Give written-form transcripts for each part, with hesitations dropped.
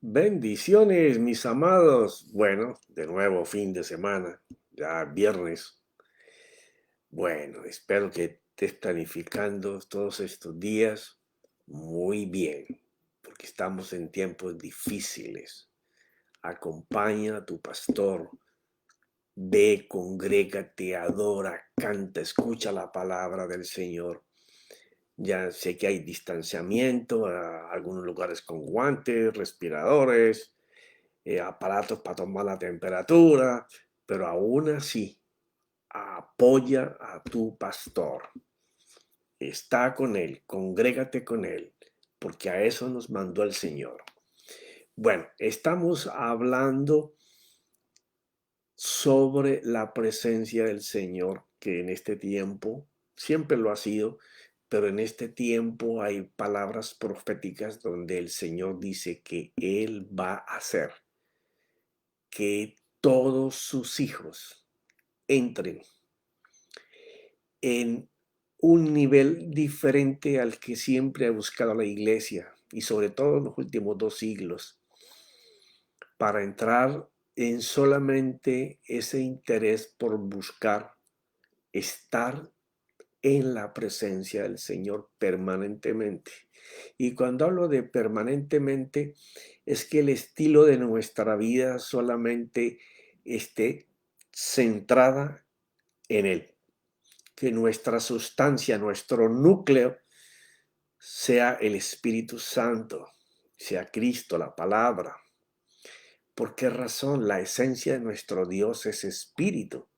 Bendiciones, mis amados. Bueno, de nuevo fin de semana, ya viernes. Bueno, espero que estés planificando todos estos días muy bien, porque estamos en tiempos difíciles. Acompaña a tu pastor, ve, congrégate, adora, canta, escucha la palabra del Señor. Ya sé que hay distanciamiento, algunos lugares con guantes, respiradores, aparatos para tomar la temperatura, pero aún así apoya a tu pastor, está con él, congrégate con él, porque a eso nos mandó el Señor. Bueno, estamos hablando sobre la presencia del Señor, que en este tiempo siempre lo ha sido, pero en este tiempo hay palabras proféticas donde el Señor dice que Él va a hacer que todos sus hijos entren en un nivel diferente al que siempre ha buscado la iglesia y sobre todo en los últimos 2 siglos, para entrar en solamente ese interés por buscar estar en la presencia del Señor permanentemente. Y cuando hablo de permanentemente, es que el estilo de nuestra vida solamente esté centrada en Él, que nuestra sustancia, nuestro núcleo, sea el Espíritu Santo, sea Cristo, la palabra. ¿Por qué razón? La esencia de nuestro Dios es espíritu.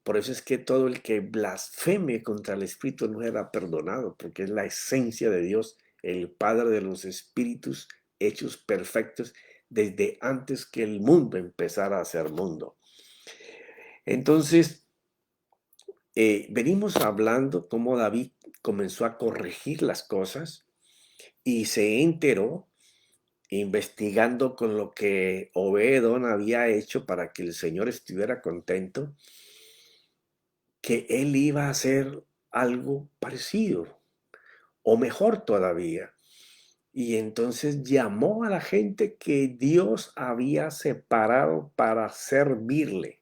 Por eso es que todo el que blasfeme contra el Espíritu no será perdonado, porque es la esencia de Dios, el Padre de los espíritus hechos perfectos desde antes que el mundo empezara a ser mundo. Entonces, venimos hablando cómo David comenzó a corregir las cosas y se enteró, investigando con lo que Obed-edom había hecho para que el Señor estuviera contento, que él iba a hacer algo parecido o mejor todavía. Y entonces llamó a la gente que Dios había separado para servirle.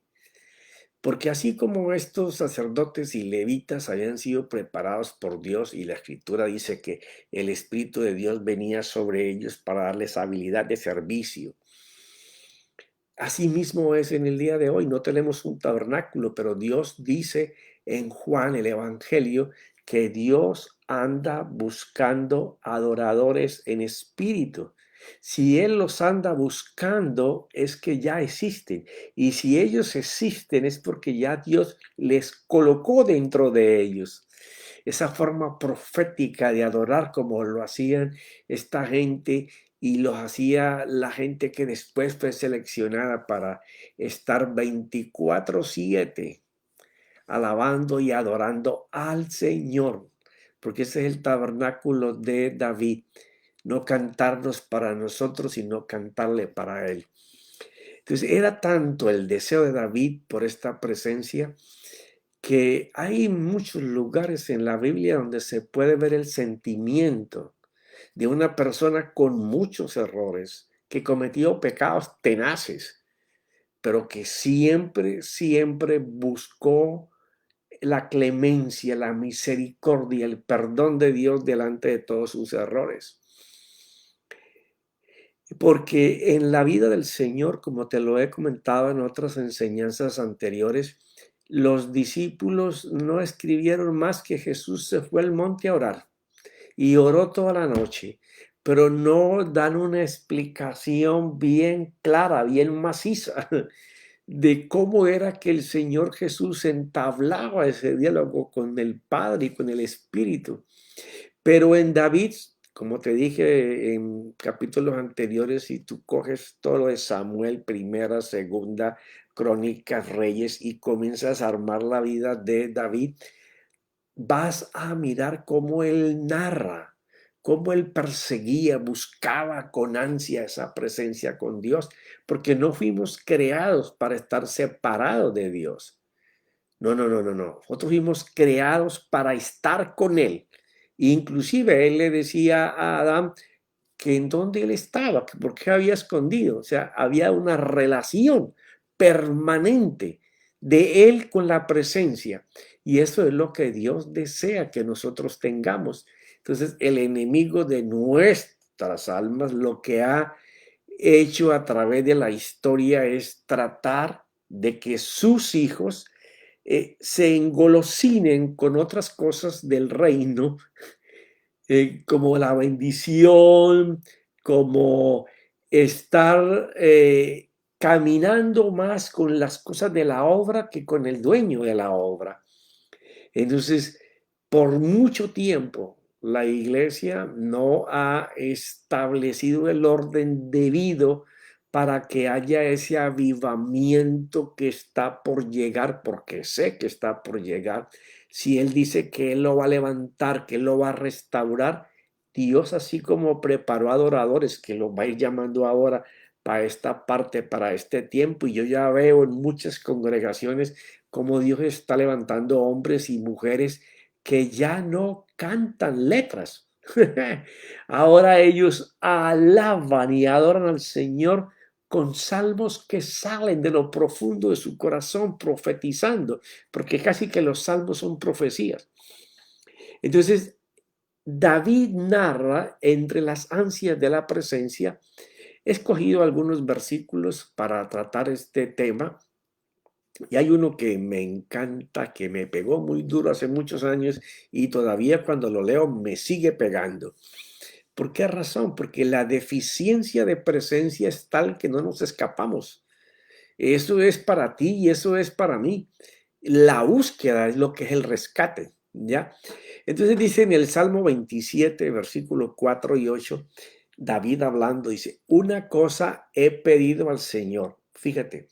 Porque así como estos sacerdotes y levitas habían sido preparados por Dios y la escritura dice que el Espíritu de Dios venía sobre ellos para darles habilidad de servicio. Así mismo es en el día de hoy. No tenemos un tabernáculo, pero Dios dice en Juan el Evangelio que Dios anda buscando adoradores en espíritu. Si Él los anda buscando, es que ya existen. Y si ellos existen, es porque ya Dios les colocó dentro de ellos. Esa forma profética de adorar como lo hacían esta gente y los hacía la gente que después fue seleccionada para estar 24/7 alabando y adorando al Señor, porque ese es el tabernáculo de David, no cantarnos para nosotros, sino cantarle para Él. Entonces era tanto el deseo de David por esta presencia que hay muchos lugares en la Biblia donde se puede ver el sentimiento de una persona con muchos errores, que cometió pecados tenaces, pero que siempre, siempre buscó la clemencia, la misericordia, el perdón de Dios delante de todos sus errores. Porque en la vida del Señor, como te lo he comentado en otras enseñanzas anteriores, los discípulos no escribieron más que Jesús se fue al monte a orar y oró toda la noche, pero no dan una explicación bien clara, bien maciza de cómo era que el Señor Jesús entablaba ese diálogo con el Padre y con el Espíritu. Pero en David, como te dije en capítulos anteriores, si tú coges todo lo de Samuel, primera, segunda, crónicas, reyes, y comienzas a armar la vida de David, vas a mirar cómo él narra, cómo él perseguía, buscaba con ansia esa presencia con Dios, porque no fuimos creados para estar separados de Dios. No, no, no, no, no. Nosotros fuimos creados para estar con Él. Inclusive Él le decía a Adán que en dónde él estaba, que por qué había escondido. O sea, había una relación permanente de él con la presencia. Y eso es lo que Dios desea que nosotros tengamos. Entonces, el enemigo de nuestras almas lo que ha hecho a través de la historia es tratar de que sus hijos se engolosinen con otras cosas del reino, como la bendición, como estar caminando más con las cosas de la obra que con el dueño de la obra. Entonces, por mucho tiempo, la iglesia no ha establecido el orden debido para que haya ese avivamiento que está por llegar, porque sé que está por llegar. Si Él dice que Él lo va a levantar, que Él lo va a restaurar, Dios así como preparó adoradores, que los va a ir llamando ahora para esta parte, para este tiempo, y yo ya veo en muchas congregaciones cómo Dios está levantando hombres y mujeres que ya no cantan letras. Ahora ellos alaban y adoran al Señor con salmos que salen de lo profundo de su corazón, profetizando, porque casi que los salmos son profecías. Entonces, David narra entre las ansias de la presencia. He escogido algunos versículos para tratar este tema. Y hay uno que me encanta, que me pegó muy duro hace muchos años y todavía cuando lo leo me sigue pegando. ¿Por qué razón? Porque la deficiencia de presencia es tal que no nos escapamos. Eso es para ti y eso es para mí. La búsqueda es lo que es el rescate, ¿ya? Entonces dice en el Salmo 27, versículos 4 y 8, David hablando, dice, una cosa he pedido al Señor. Fíjate,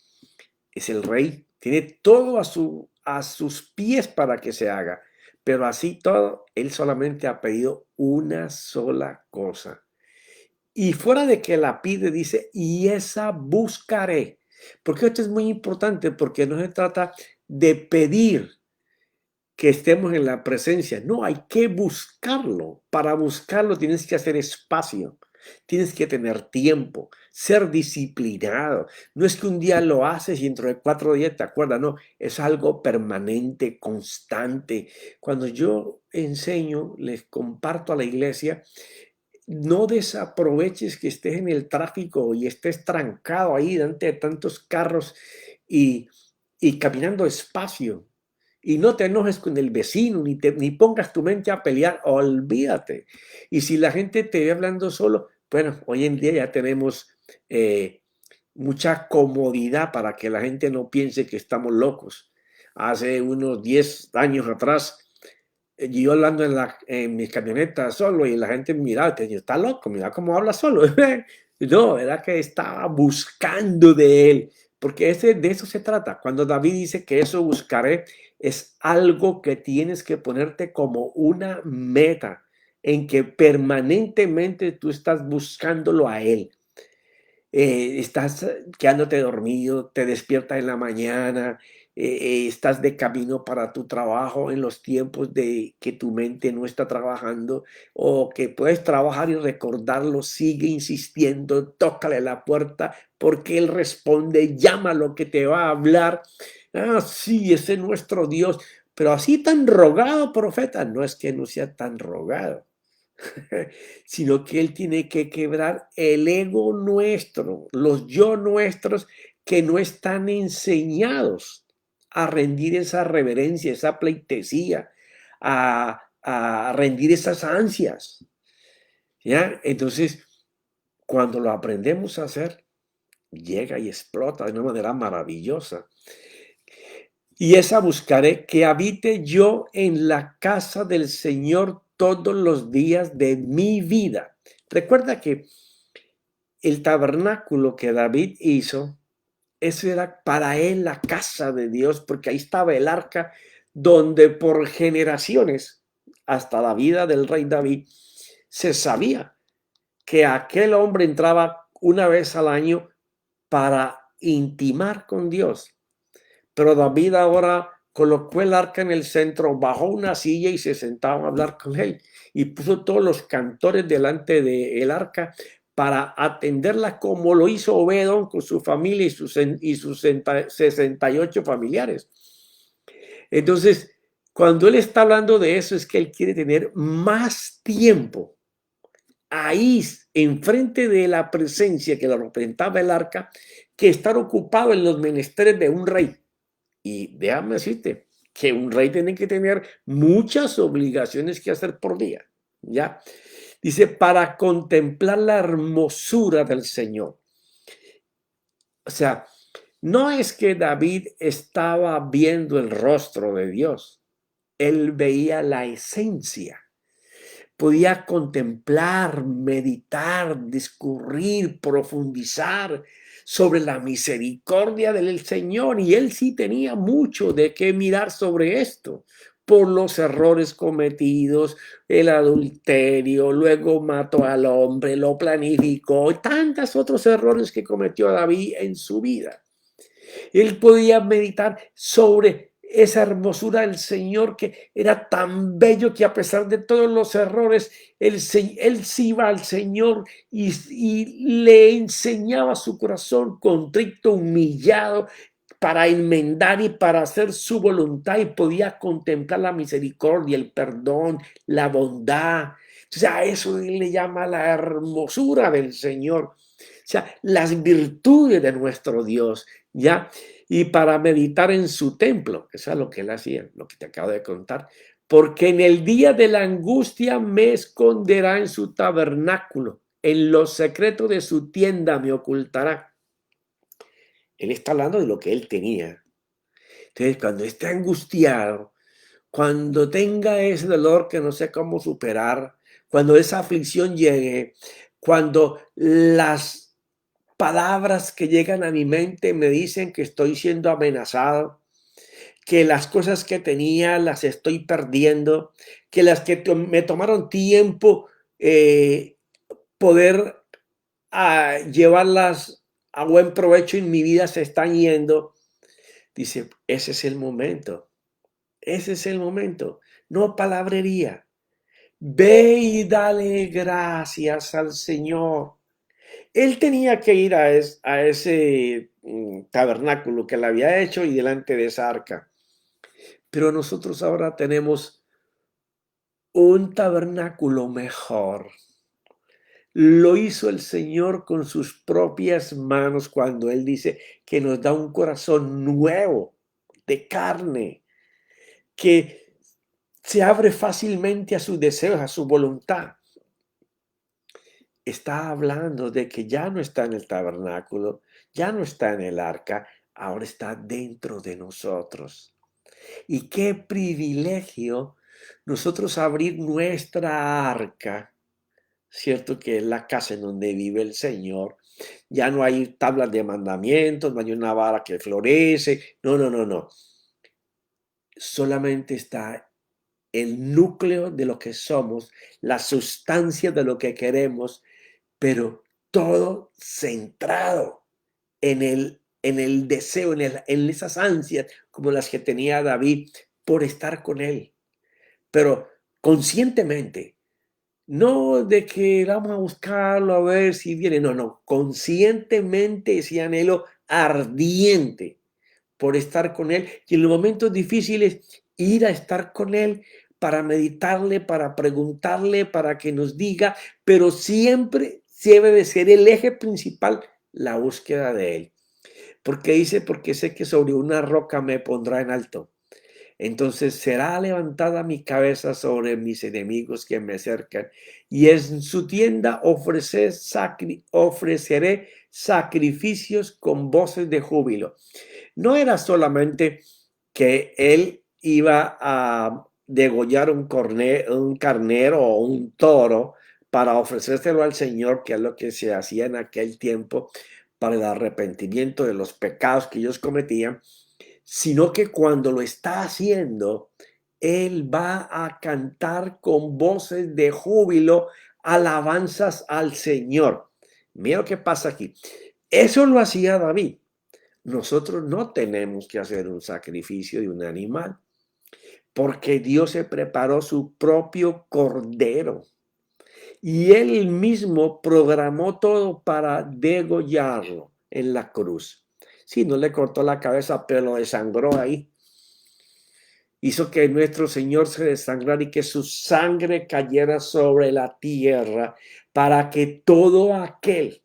es el rey, tiene todo a sus pies para que se haga, pero así todo, él solamente ha pedido una sola cosa. Y fuera de que la pide, dice, y esa buscaré. Porque esto es muy importante, porque no se trata de pedir que estemos en la presencia. No, hay que buscarlo. Para buscarlo tienes que hacer espacio. Tienes que tener tiempo, ser disciplinado. No es que un día lo haces y dentro de 4 días te acuerdas, no, es algo permanente, constante. Cuando yo enseño, les comparto a la iglesia, no desaproveches que estés en el tráfico y estés trancado ahí delante de tantos carros y, y caminando despacio. Y no te enojes con el vecino, ni pongas tu mente a pelear, olvídate. Y si la gente te ve hablando solo, bueno, hoy en día ya tenemos mucha comodidad para que la gente no piense que estamos locos. Hace unos 10 años atrás, yo hablando en mi camioneta solo y la gente miraba, te decía, está loco, mira cómo habla solo. No, era que estaba buscando de él, porque de eso se trata. Cuando David dice que eso buscaré, es algo que tienes que ponerte como una meta, en que permanentemente tú estás buscándolo a él. Estás quedándote dormido, te despiertas en la mañana, estás de camino para tu trabajo en los tiempos de que tu mente no está trabajando o que puedes trabajar y recordarlo, sigue insistiendo, tócale la puerta porque Él responde, llámalo que te va a hablar. Ah, sí, ese es nuestro Dios, pero así tan rogado, profeta, no es que no sea tan rogado. Sino que Él tiene que quebrar el ego nuestro, los yo nuestros que no están enseñados a rendir esa reverencia, esa pleitesía, a rendir esas ansias. ¿Ya? Entonces, cuando lo aprendemos a hacer, llega y explota de una manera maravillosa. Y esa buscaré que habite yo en la casa del Señor todos los días de mi vida. Recuerda que el tabernáculo que David hizo, eso era para él la casa de Dios, porque ahí estaba el arca donde por generaciones, hasta la vida del rey David, se sabía que aquel hombre entraba una vez al año para intimar con Dios. Pero David ahora colocó el arca en el centro, bajó una silla y se sentaba a hablar con él. Y puso todos los cantores delante del arca para atenderla como lo hizo Obedón con su familia y sus 68 familiares. Entonces, cuando él está hablando de eso, es que él quiere tener más tiempo ahí, enfrente de la presencia que lo representaba el arca, que estar ocupado en los menesteres de un rey. Y déjame decirte que un rey tiene que tener muchas obligaciones que hacer por día, ¿ya? Dice, para contemplar la hermosura del Señor. O sea, no es que David estaba viendo el rostro de Dios, él veía la esencia. Podía contemplar, meditar, discurrir, profundizar sobre la misericordia del Señor. Y él sí tenía mucho de qué mirar sobre esto, por los errores cometidos, el adulterio, luego mató al hombre, lo planificó, y tantos otros errores que cometió David en su vida. Él podía meditar sobre esa hermosura del Señor que era tan bello que a pesar de todos los errores, él sí iba al Señor y le enseñaba su corazón contrito, humillado, para enmendar y para hacer su voluntad, y podía contemplar la misericordia, el perdón, la bondad. O sea, a eso él le llama la hermosura del Señor. O sea, las virtudes de nuestro Dios, ¿ya? Y para meditar en su templo, eso es lo que él hacía, lo que te acabo de contar. Porque en el día de la angustia me esconderá en su tabernáculo, en los secretos de su tienda me ocultará. Él está hablando de lo que él tenía. Entonces, cuando esté angustiado, cuando tenga ese dolor que no sé cómo superar, cuando esa aflicción llegue, cuando las palabras que llegan a mi mente me dicen que estoy siendo amenazado, que las cosas que tenía las estoy perdiendo, que las que me tomaron tiempo poder llevarlas a buen provecho en mi vida se están yendo. Dice, ese es el momento. Ese es el momento. No palabrería. Ve y dale gracias al Señor. Él tenía que ir a ese tabernáculo que él había hecho y delante de esa arca. Pero nosotros ahora tenemos un tabernáculo mejor. Lo hizo el Señor con sus propias manos cuando Él dice que nos da un corazón nuevo, de carne, que se abre fácilmente a sus deseos, a su voluntad. Está hablando de que ya no está en el tabernáculo, ya no está en el arca, ahora está dentro de nosotros. Y qué privilegio nosotros abrir nuestra arca, cierto que es la casa en donde vive el Señor. Ya no hay tablas de mandamientos, no hay una vara que florece, no. Solamente está el núcleo de lo que somos, la sustancia de lo que queremos, pero todo centrado en el deseo, en esas ansias como las que tenía David por estar con él, pero conscientemente, no de que vamos a buscarlo a ver si viene, no, conscientemente ese anhelo ardiente por estar con él y en los momentos difíciles ir a estar con él para meditarle, para preguntarle, para que nos diga, pero siempre debe de ser el eje principal la búsqueda de él. Porque dice, porque sé que sobre una roca me pondrá en alto. Entonces será levantada mi cabeza sobre mis enemigos que me cercan, y en su tienda ofreceré sacrificios con voces de júbilo. No era solamente que él iba a degollar un carnero o un toro para ofrecérselo al Señor, que es lo que se hacía en aquel tiempo para el arrepentimiento de los pecados que ellos cometían, sino que cuando lo está haciendo, él va a cantar con voces de júbilo alabanzas al Señor. Mira lo que pasa aquí. Eso lo hacía David. nosotros no tenemos que hacer un sacrificio de un animal, porque Dios se preparó su propio cordero y Él mismo programó todo para degollarlo en la cruz. Sí, no le cortó la cabeza, pero lo desangró ahí. Hizo que nuestro Señor se desangrara y que su sangre cayera sobre la tierra para que todo aquel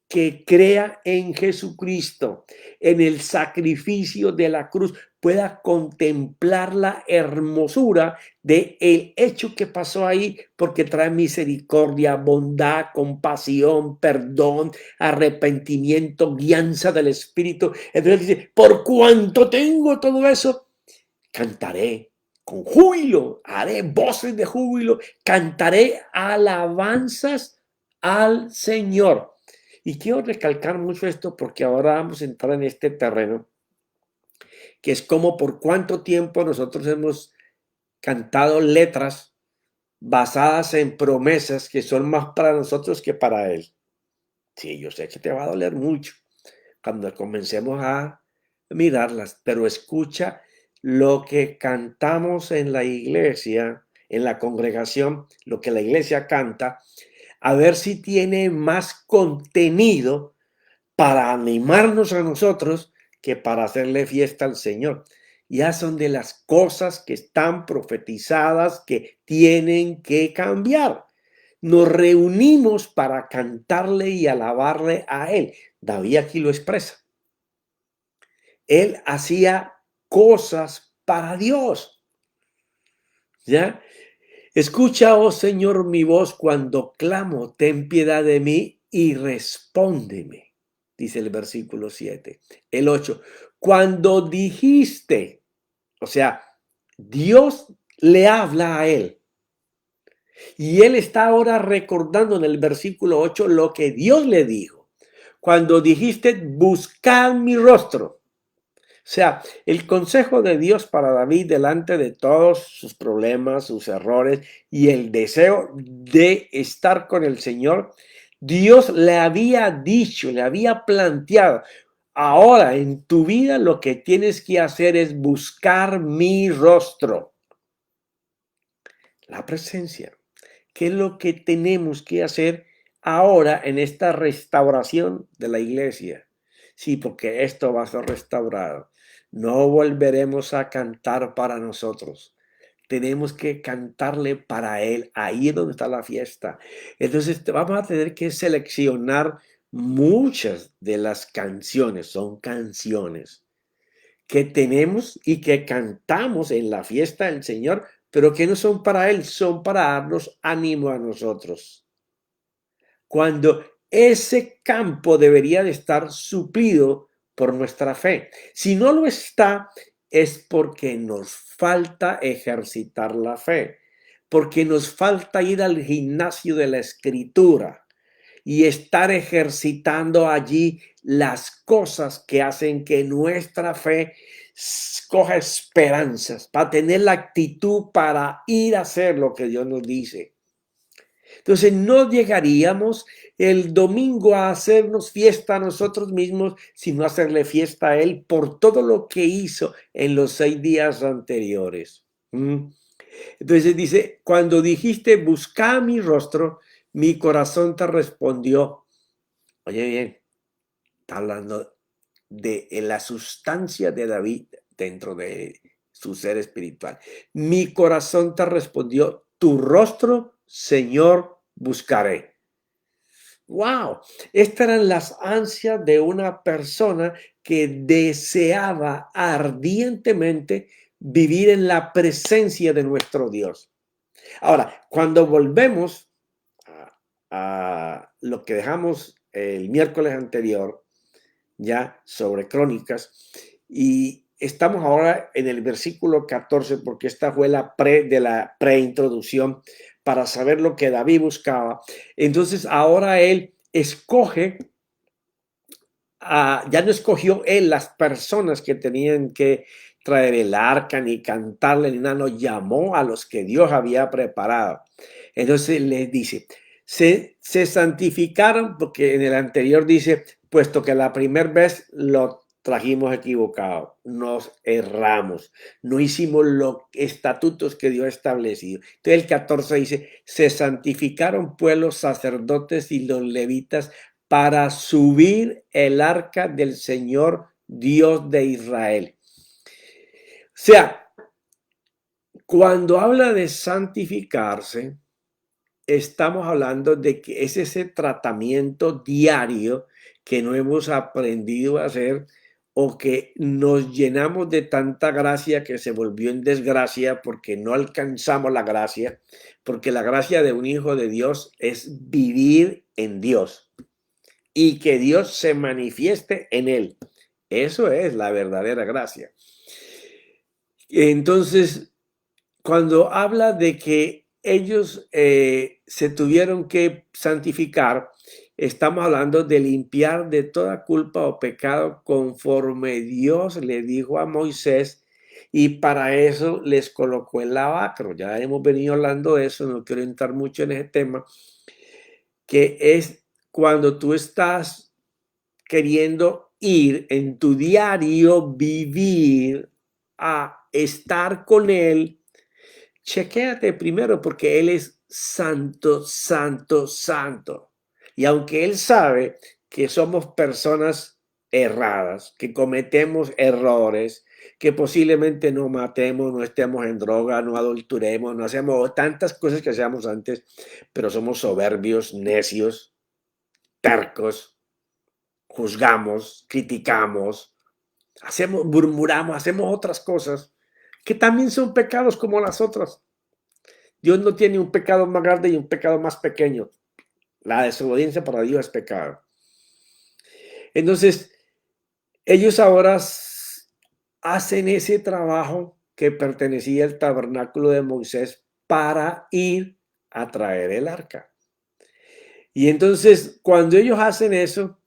que crea en Jesucristo, en el sacrificio de la cruz, pueda contemplar la hermosura de el hecho que pasó ahí, porque trae misericordia, bondad, compasión, perdón, arrepentimiento, guianza del Espíritu. Entonces dice, por cuanto tengo todo eso, cantaré con júbilo, haré voces de júbilo, cantaré alabanzas al Señor. Y quiero recalcar mucho esto porque ahora vamos a entrar en este terreno, que es como por cuánto tiempo nosotros hemos cantado letras basadas en promesas que son más para nosotros que para Él. Sí, yo sé que te va a doler mucho cuando comencemos a mirarlas, pero escucha lo que cantamos en la iglesia, en la congregación, lo que la iglesia canta, a ver si tiene más contenido para animarnos a nosotros que para hacerle fiesta al Señor. Ya son de las cosas que están profetizadas que tienen que cambiar. Nos reunimos para cantarle y alabarle a Él. David aquí lo expresa. Él hacía cosas para Dios. ¿Ya? Escucha, oh Señor, mi voz cuando clamo, ten piedad de mí y respóndeme, dice el versículo 7. El 8, cuando dijiste, o sea, Dios le habla a él. Y él está ahora recordando en el versículo 8 lo que Dios le dijo. Cuando dijiste, buscad mi rostro. O sea, el consejo de Dios para David delante de todos sus problemas, sus errores y el deseo de estar con el Señor, Dios le había dicho, le había planteado, ahora en tu vida lo que tienes que hacer es buscar mi rostro, la presencia. ¿Qué es lo que tenemos que hacer ahora en esta restauración de la iglesia? Sí, porque esto va a ser restaurado. No volveremos a cantar para nosotros. Tenemos que cantarle para Él. Ahí es donde está la fiesta. Entonces vamos a tener que seleccionar muchas de las canciones. Son canciones que tenemos y que cantamos en la fiesta del Señor, pero que no son para Él, son para darnos ánimo a nosotros. Cuando ese campo debería de estar suplido por nuestra fe. Si no lo está, es porque nos falta ejercitar la fe, porque nos falta ir al gimnasio de la escritura y estar ejercitando allí las cosas que hacen que nuestra fe coja esperanzas, para tener la actitud para ir a hacer lo que Dios nos dice. Entonces no llegaríamos el domingo a hacernos fiesta a nosotros mismos, sino a hacerle fiesta a Él por todo lo que hizo en los 6 días anteriores. Entonces dice, cuando dijiste, busca mi rostro, mi corazón te respondió. Oye bien, está hablando de la sustancia de David dentro de su ser espiritual. Mi corazón te respondió, tu rostro, Señor, buscaré. ¡Wow! Estas eran las ansias de una persona que deseaba ardientemente vivir en la presencia de nuestro Dios. Ahora, cuando volvemos a lo que dejamos el miércoles anterior, ya sobre Crónicas, y estamos ahora en el versículo 14, porque esta fue la preintroducción para saber lo que David buscaba. Entonces ahora él escoge, ya no escogió él las personas que tenían que traer el arca, ni cantarle, ni nada, no, llamó a los que Dios había preparado. Entonces les dice, se santificaron, porque en el anterior dice, puesto que la primera vez lo trajimos equivocado, nos erramos, no hicimos los estatutos que Dios ha establecido. Entonces el 14 dice, se santificaron pues los sacerdotes y los levitas para subir el arca del Señor Dios de Israel. O sea, cuando habla de santificarse, estamos hablando de que es ese tratamiento diario que no hemos aprendido a hacer o que nos llenamos de tanta gracia que se volvió en desgracia porque no alcanzamos la gracia, porque la gracia de un hijo de Dios es vivir en Dios y que Dios se manifieste en él. Eso es la verdadera gracia. Entonces, cuando habla de que ellos se tuvieron que santificar, estamos hablando de limpiar de toda culpa o pecado conforme Dios le dijo a Moisés, y para eso les colocó el lavacro. Ya hemos venido hablando de eso, no quiero entrar mucho en ese tema, que es cuando tú estás queriendo ir en tu diario, vivir a estar con Él. Chequéate primero porque Él es santo, santo, santo. Y aunque Él sabe que somos personas erradas, que cometemos errores, que posiblemente no matemos, no estemos en droga, no adulteremos, no hacemos tantas cosas que hacíamos antes, pero somos soberbios, necios, tercos, juzgamos, criticamos, hacemos, murmuramos, hacemos otras cosas que también son pecados como las otras. Dios no tiene un pecado más grande y un pecado más pequeño. La desobediencia para Dios es pecado. Entonces, ellos ahora hacen ese trabajo que pertenecía al tabernáculo de Moisés para ir a traer el arca. Y entonces, cuando ellos hacen eso,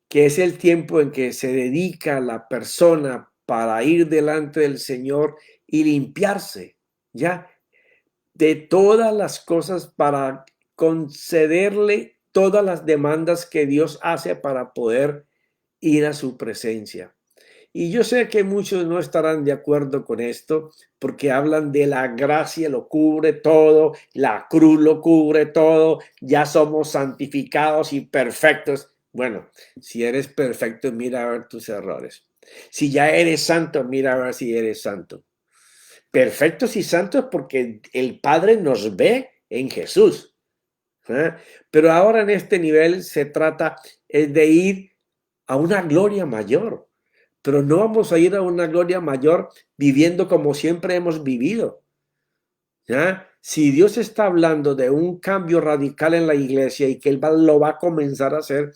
que es el tiempo en que se dedica la persona para ir delante del Señor y limpiarse, ya, de todas las cosas para concederle todas las demandas que Dios hace para poder ir a su presencia. Y yo sé que muchos no estarán de acuerdo con esto porque hablan de la gracia, lo cubre todo, la cruz lo cubre todo, ya somos santificados y perfectos. Bueno, si eres perfecto, mira a ver tus errores. Si ya eres santo, mira a ver si eres santo. Perfectos y santos porque el Padre nos ve en Jesús. ¿Eh? Pero ahora en este nivel se trata de ir a una gloria mayor. Pero no vamos a ir a una gloria mayor viviendo como siempre hemos vivido. ¿Ya? Si Dios está hablando de un cambio radical en la iglesia y que Él lo va a comenzar a hacer,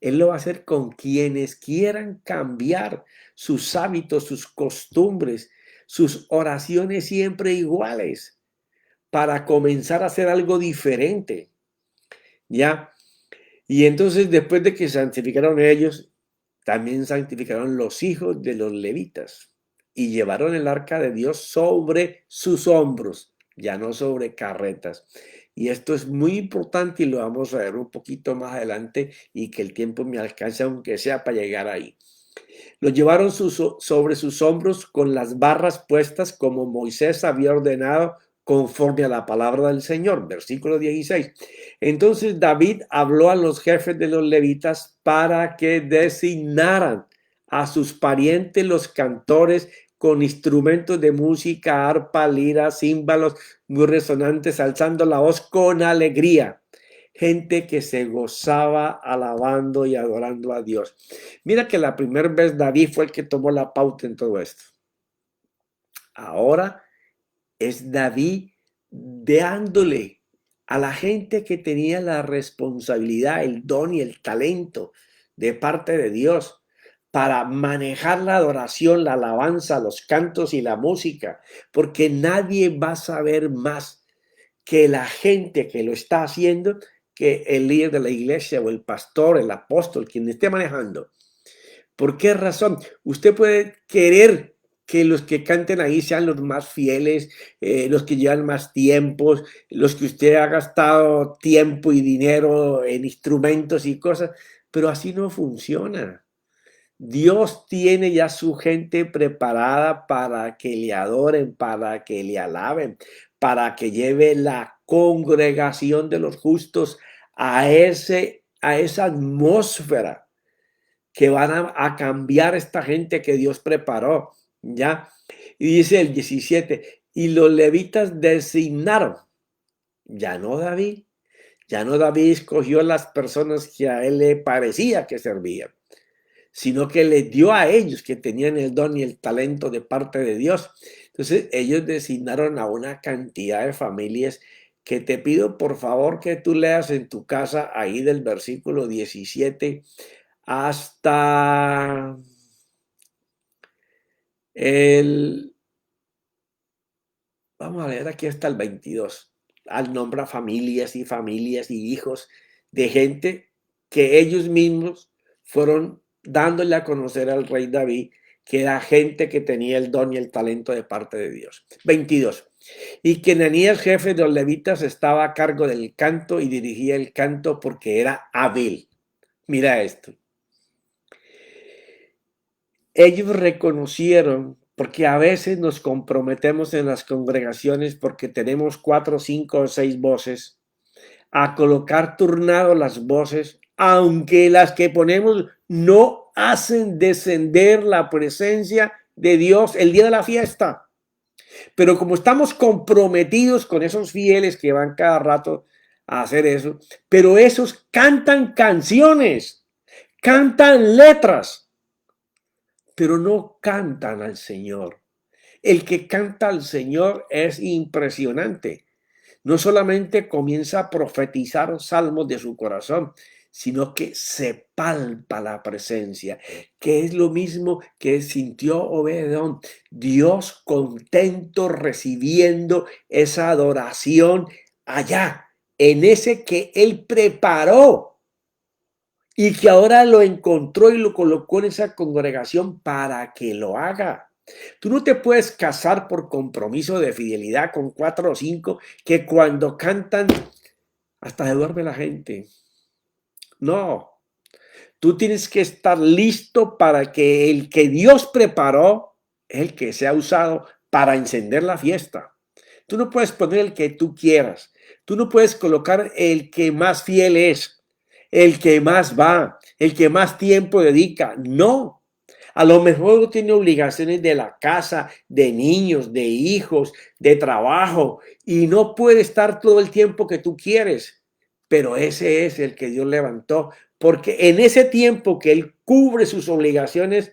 Él lo va a hacer con quienes quieran cambiar sus hábitos, sus costumbres, sus oraciones siempre iguales, para comenzar a hacer algo diferente. ¿Ya? Y entonces después de que santificaron ellos, también santificaron los hijos de los levitas y llevaron el arca de Dios sobre sus hombros, ya no sobre carretas. Y esto es muy importante y lo vamos a ver un poquito más adelante y que el tiempo me alcance aunque sea para llegar ahí. Lo llevaron sobre sus hombros con las barras puestas como Moisés había ordenado conforme a la palabra del Señor. Versículo 16. Entonces David habló a los jefes de los levitas para que designaran a sus parientes los cantores con instrumentos de música, arpa, lira, címbalos muy resonantes, alzando la voz con alegría. Gente que se gozaba alabando y adorando a Dios. Mira que la primera vez David fue el que tomó la pauta en todo esto. Ahora es David dándole a la gente que tenía la responsabilidad, el don y el talento de parte de Dios para manejar la adoración, la alabanza, los cantos y la música, porque nadie va a saber más que la gente que lo está haciendo, que el líder de la iglesia o el pastor, el apóstol, quien esté manejando. ¿Por qué razón? Usted puede querer que los que canten ahí sean los más fieles, los que llevan más tiempo, los que usted ha gastado tiempo y dinero en instrumentos y cosas, pero así no funciona. Dios tiene ya su gente preparada para que le adoren, para que le alaben, para que lleve la congregación de los justos a esa atmósfera que van a cambiar esta gente que Dios preparó, ¿ya? Y dice el 17, y los levitas designaron, ya no David, ya no David escogió las personas que a él le parecía que servían, sino que le dio a ellos que tenían el don y el talento de parte de Dios. Entonces ellos designaron a una cantidad de familias que te pido por favor que tú leas en tu casa ahí del versículo 17 hasta el, vamos a leer aquí hasta el 22. Al nombra familias y familias y hijos de gente que ellos mismos fueron dándole a conocer al rey David, que era gente que tenía el don y el talento de parte de Dios. 22. Y que Nenías, jefe de los levitas, estaba a cargo del canto y dirigía el canto porque era hábil. Mira esto. Ellos reconocieron, porque a veces nos comprometemos en las congregaciones porque tenemos 4, 5 o 6 voces, a colocar turnado las voces, aunque las que ponemos no hacen descender la presencia de Dios el día de la fiesta. Pero como estamos comprometidos con esos fieles que van cada rato a hacer eso, pero esos cantan canciones, cantan letras, pero no cantan al Señor. El que canta al Señor es impresionante. No solamente comienza a profetizar salmos de su corazón, sino que se palpa la presencia, que es lo mismo que sintió Obed-edom. Dios contento recibiendo esa adoración allá, en ese que él preparó y que ahora lo encontró y lo colocó en esa congregación para que lo haga. Tú no te puedes casar por compromiso de fidelidad con 4 o 5 que cuando cantan hasta se duerme la gente. No, tú tienes que estar listo para que el que Dios preparó es el que sea usado para encender la fiesta. Tú no puedes poner el que tú quieras. Tú no puedes colocar el que más fiel es, el que más va, el que más tiempo dedica. No. A lo mejor tiene obligaciones de la casa, de niños, de hijos, de trabajo y no puede estar todo el tiempo que tú quieres. Pero ese es el que Dios levantó, porque en ese tiempo que él cubre sus obligaciones,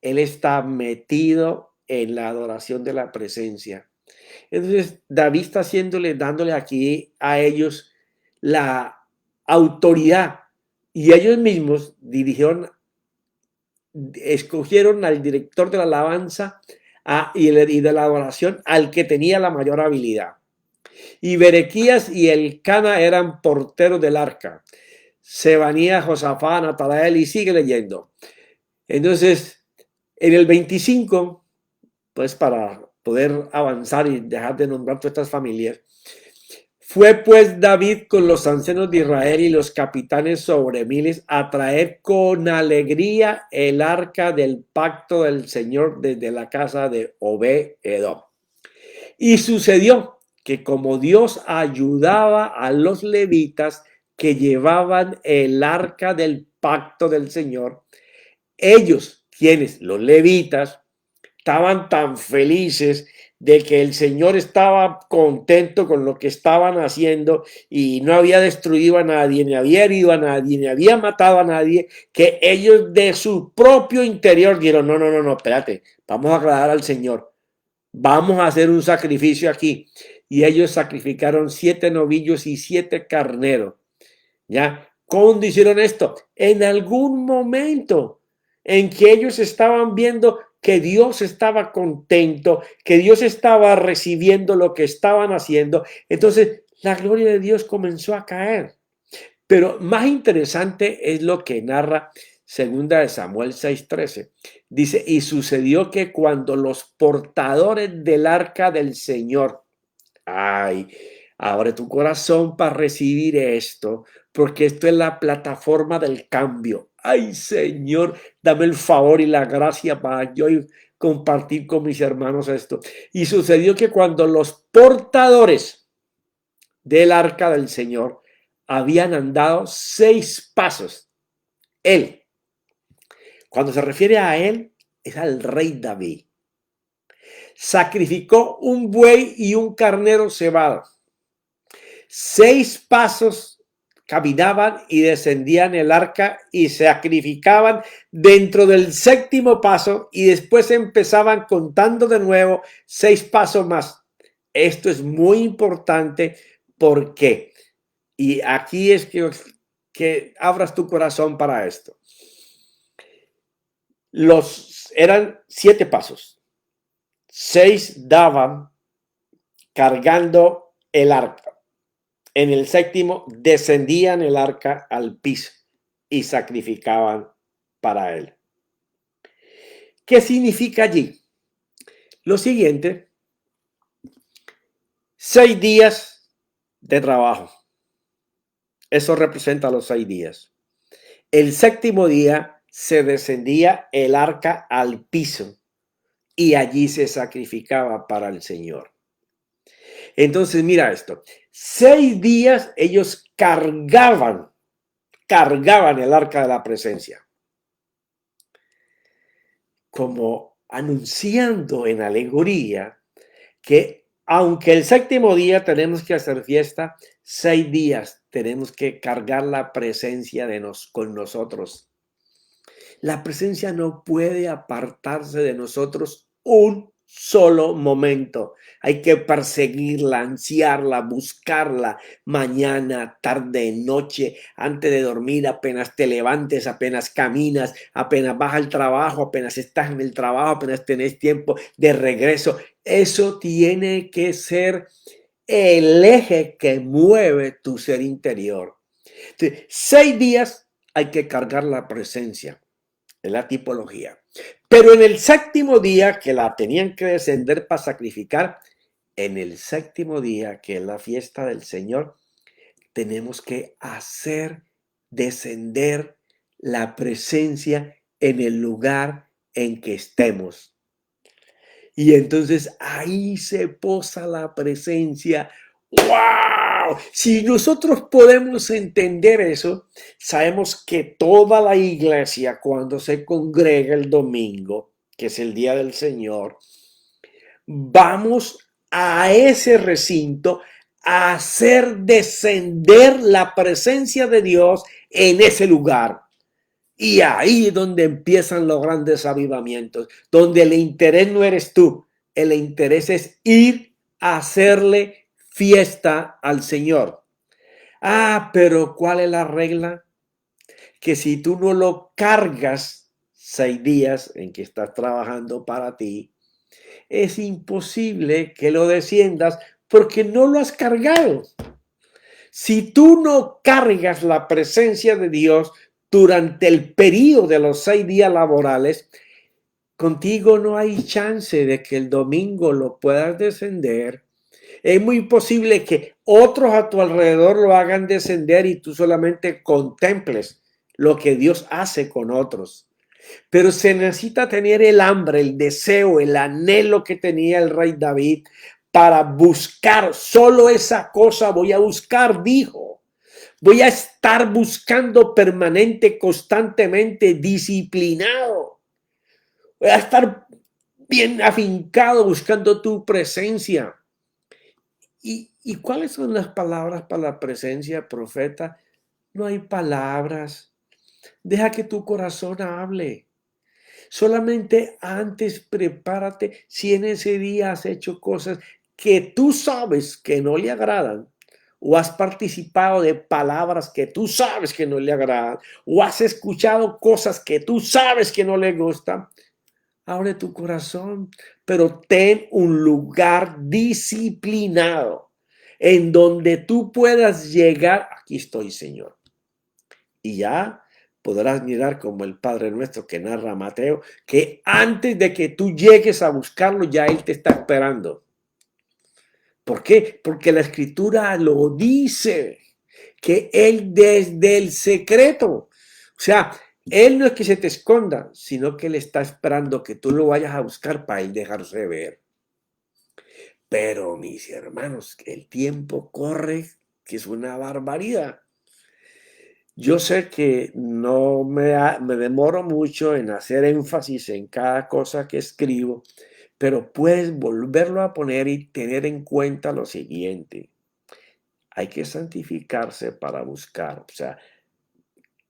él está metido en la adoración de la presencia. Entonces, David está dándole aquí a ellos la autoridad y ellos mismos escogieron al director de la alabanza y de la adoración al que tenía la mayor habilidad. Y Berequías y Elcana eran porteros del arca. Sebanía, Josafá, Natanael y sigue leyendo. Entonces, en el 25, pues para poder avanzar y dejar de nombrar todas estas familias, fue pues David con los ancianos de Israel y los capitanes sobre miles a traer con alegría el arca del pacto del Señor desde la casa de Obed-edom. Y sucedió que como Dios ayudaba a los levitas que llevaban el arca del pacto del Señor, ellos, quienes, los levitas, estaban tan felices de que el Señor estaba contento con lo que estaban haciendo y no había destruido a nadie, ni había herido a nadie, ni había matado a nadie, que ellos de su propio interior dijeron, no, no, no, no, espérate, vamos a agradar al Señor, vamos a hacer un sacrificio aquí. Y ellos sacrificaron 7 novillos y 7 carneros. ¿Ya? ¿Cuándo hicieron esto? En algún momento en que ellos estaban viendo que Dios estaba contento, que Dios estaba recibiendo lo que estaban haciendo. Entonces, la gloria de Dios comenzó a caer. Pero más interesante es lo que narra segunda de Samuel 6:13. Dice, y sucedió que cuando los portadores del arca del Señor, ay, abre tu corazón para recibir esto, porque esto es la plataforma del cambio. ay Señor, dame el favor y la gracia para yo compartir con mis hermanos esto. Y sucedió que cuando los portadores del arca del Señor habían andado 6 pasos, él, cuando se refiere a él, es al rey David, sacrificó un buey y un carnero cebado. 6 pasos caminaban y descendían el arca y sacrificaban dentro del 7º paso y después empezaban contando de nuevo 6 pasos más. Esto es muy importante porque, y aquí es que abras tu corazón para esto. Eran 7 pasos. 6 daban cargando el arca. En el 7º descendían el arca al piso y sacrificaban para él. ¿Qué significa allí? Lo siguiente: 6 días de trabajo. Eso representa los 6 días. El 7º día se descendía el arca al piso y allí se sacrificaba para el Señor. Entonces, mira esto. 6 días ellos cargaban el arca de la presencia, como anunciando en alegoría que aunque el 7º día tenemos que hacer fiesta, 6 días tenemos que cargar la presencia con nosotros. La presencia no puede apartarse de nosotros un solo momento. Hay que perseguirla, ansiarla, buscarla mañana, tarde, noche, antes de dormir, apenas te levantes, apenas caminas, apenas vas al trabajo, apenas estás en el trabajo, apenas tenés tiempo de regreso. Eso tiene que ser el eje que mueve tu ser interior. Entonces, 6 días hay que cargar la presencia. Es la tipología. Pero en el 7º día que la tenían que descender para sacrificar, en el 7º día que es la fiesta del Señor, tenemos que hacer descender la presencia en el lugar en que estemos. Y entonces ahí se posa la presencia. ¡Wow! Si nosotros podemos entender eso, sabemos que toda la iglesia, cuando se congrega el domingo, que es el día del Señor, vamos a ese recinto a hacer descender la presencia de Dios en ese lugar. Y ahí es donde empiezan los grandes avivamientos, donde el interés no eres tú, el interés es ir a hacerle fiesta al Señor. Pero ¿cuál es la regla? Que si tú no lo cargas 6 días en que estás trabajando para ti, es imposible que lo desciendas porque no lo has cargado. Si tú no cargas la presencia de Dios durante el periodo de los 6 días laborales, contigo no hay chance de que el domingo lo puedas descender. Es muy posible que otros a tu alrededor lo hagan descender y tú solamente contemples lo que Dios hace con otros. Pero se necesita tener el hambre, el deseo, el anhelo que tenía el rey David para buscar. Solo esa cosa voy a buscar, dijo. Voy a estar buscando permanente, constantemente, disciplinado. Voy a estar bien afincado buscando tu presencia. ¿Y cuáles son las palabras para la presencia, profeta? No hay palabras. Deja que tu corazón hable. Solamente antes prepárate si en ese día has hecho cosas que tú sabes que no le agradan, o has participado de palabras que tú sabes que no le agradan, o has escuchado cosas que tú sabes que no le gustan. Abre tu corazón, pero ten un lugar disciplinado en donde tú puedas llegar. Aquí estoy, Señor. Y ya podrás mirar como el Padre Nuestro que narra Mateo, que antes de que tú llegues a buscarlo, ya Él te está esperando. ¿Por qué? Porque la Escritura lo dice, que Él desde el secreto, o sea, Él no es que se te esconda, sino que Él está esperando que tú lo vayas a buscar para Él dejarse ver. Pero mis hermanos, el tiempo corre, que es una barbaridad. Yo sé que no me demoro mucho en hacer énfasis en cada cosa que escribo, pero puedes volverlo a poner y tener en cuenta lo siguiente. Hay que santificarse para buscar, o sea,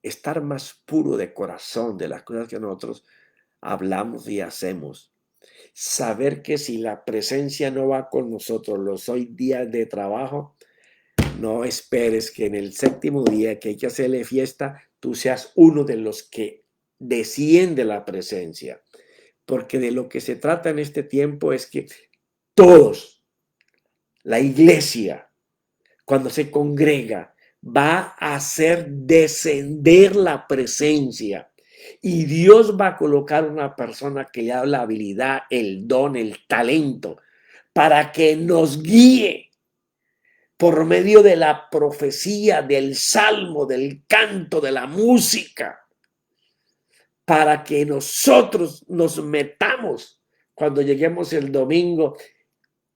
estar más puro de corazón de las cosas que nosotros hablamos y hacemos. Saber que si la presencia no va con nosotros los hoy días de trabajo, no esperes que en el séptimo día que hay que hacerle fiesta, tú seas uno de los que desciende la presencia. Porque de lo que se trata en este tiempo es que todos, la iglesia, cuando se congrega, va a hacer descender la presencia. Y Dios va a colocar una persona que le da la habilidad, el don, el talento, para que nos guíe por medio de la profecía, del salmo, del canto, de la música, para que nosotros nos metamos cuando lleguemos el domingo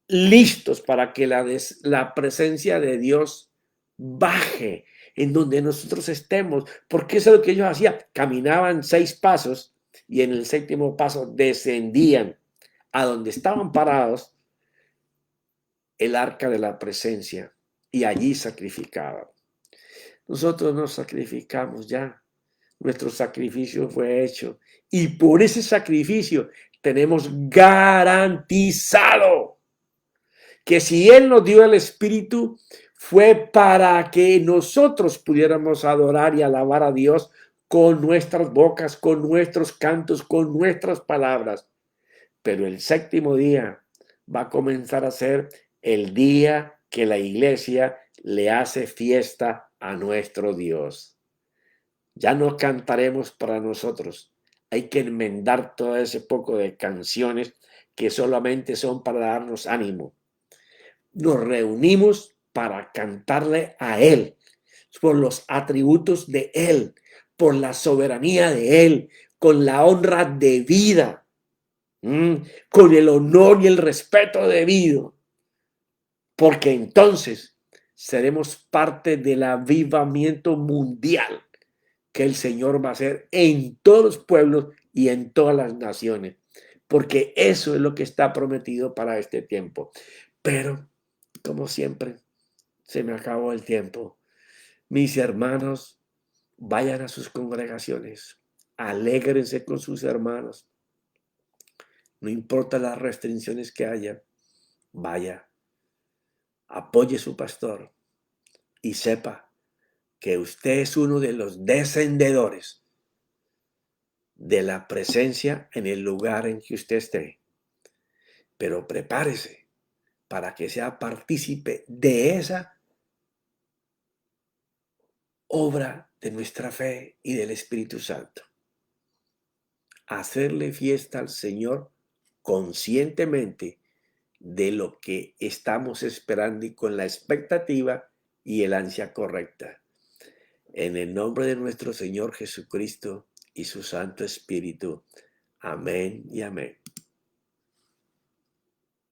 listos para que la presencia de Dios baje en donde nosotros estemos, porque eso es lo que ellos hacían, caminaban 6 pasos y en el séptimo paso descendían a donde estaban parados el arca de la presencia y allí sacrificaban. Nosotros nos sacrificamos ya, nuestro sacrificio fue hecho y por ese sacrificio tenemos garantizado que si Él nos dio el Espíritu, fue para que nosotros pudiéramos adorar y alabar a Dios con nuestras bocas, con nuestros cantos, con nuestras palabras. Pero el séptimo día va a comenzar a ser el día que la iglesia le hace fiesta a nuestro Dios. Ya no cantaremos para nosotros. Hay que enmendar todo ese poco de canciones que solamente son para darnos ánimo. Nos reunimos para cantarle a Él, por los atributos de Él, por la soberanía de Él, con la honra debida, con el honor y el respeto debido, porque entonces seremos parte del avivamiento mundial que el Señor va a hacer en todos los pueblos y en todas las naciones, porque eso es lo que está prometido para este tiempo. Pero como siempre, se me acabó el tiempo. Mis hermanos, vayan a sus congregaciones, alégrense con sus hermanos. No importa las restricciones que haya, vaya, apoye a su pastor y sepa que usted es uno de los descendedores de la presencia en el lugar en que usted esté. Pero prepárese para que sea partícipe de esa obra de nuestra fe y del Espíritu Santo. Hacerle fiesta al Señor conscientemente de lo que estamos esperando y con la expectativa y el ansia correcta. En el nombre de nuestro Señor Jesucristo y su Santo Espíritu. Amén y amén.